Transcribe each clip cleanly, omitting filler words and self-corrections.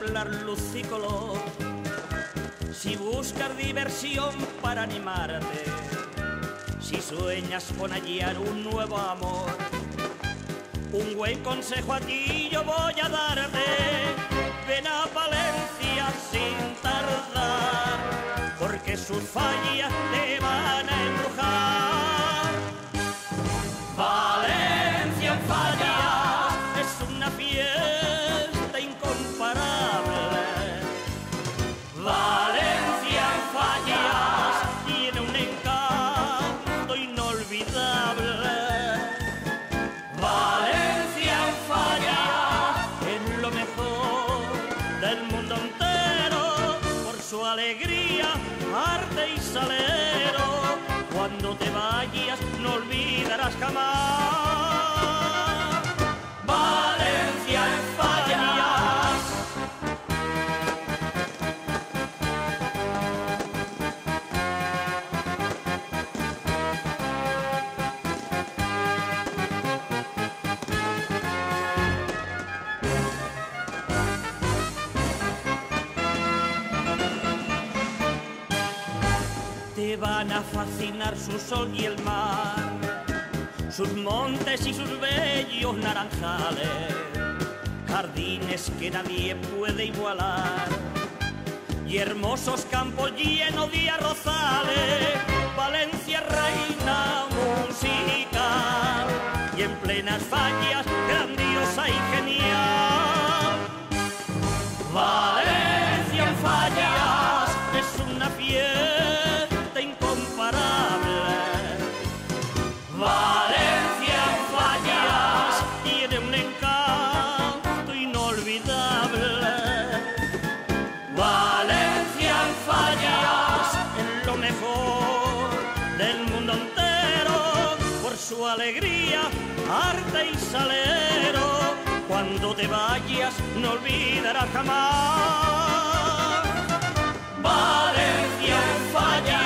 mezclar luz y color. Si buscas diversión para animarte, si sueñas con hallar un nuevo amor, un buen consejo a ti yo voy a darte. Ven a Valencia sin tardar, porque sus fallas te van a embrujar. Valencia en fallas es una fiesta incomparable. Valencia en fallas tiene un encanto inolvidable. Valencia en fallas es lo mejor del mundo entero, por su alegría, arte y salero. Cuando te vayas no olvidarás jamás Valencia en fallas. Te van a fascinar su sol y el mar, sus montes y sus bellos naranjales, jardines que nadie puede igualar, y hermosos campos llenos de arrozales. Valencia reina musical, y en plenas fallas grandiosa y genial. Valencia en fallas es una fiesta incomparable. Valencia en fallas tiene un encanto inolvidable. Valencia en fallas es lo mejor del mundo entero, por su alegría, arte y salero. Cuando te vayas no olvidarás jamás Valencia en fallas.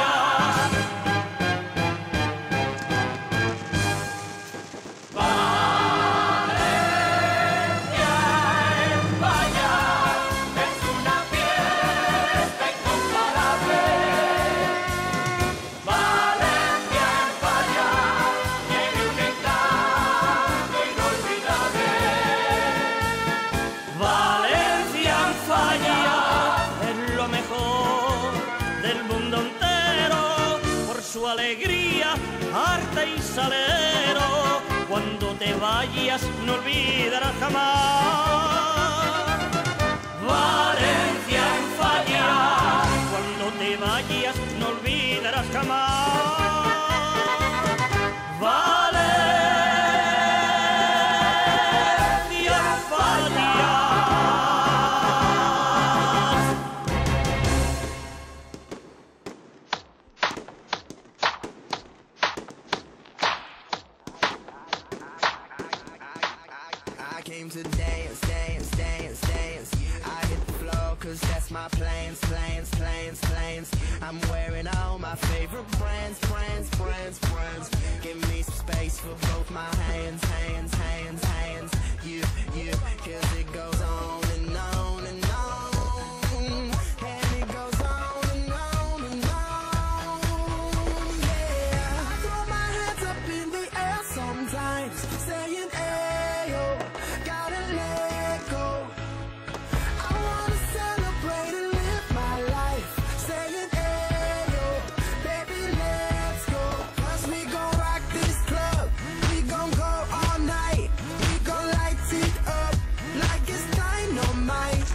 Su alegría, arte y salero. Cuando te vayas no olvidarás jamás Valencia en fallas. Cuando te vayas no olvidarás jamás Valencia en fallas. I came to dance, dance, dance, dance. I hit the floor cause that's my plans, plans, plans, plans. I'm wearing all my favorite brands, brands, brands, brands. Give me some space for both my hands, hands, hands, hands. You, cause it goes on and on and on. And it goes on and on and on. Yeah, I throw my hands up in the air sometimes, saying ayo, gotta let go. I wanna celebrate and live my life, saying ayo, baby let's go. Cause we gon' rock this club, we gon' go all night, we gon' light it up like it's dynamite.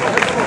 Gracias.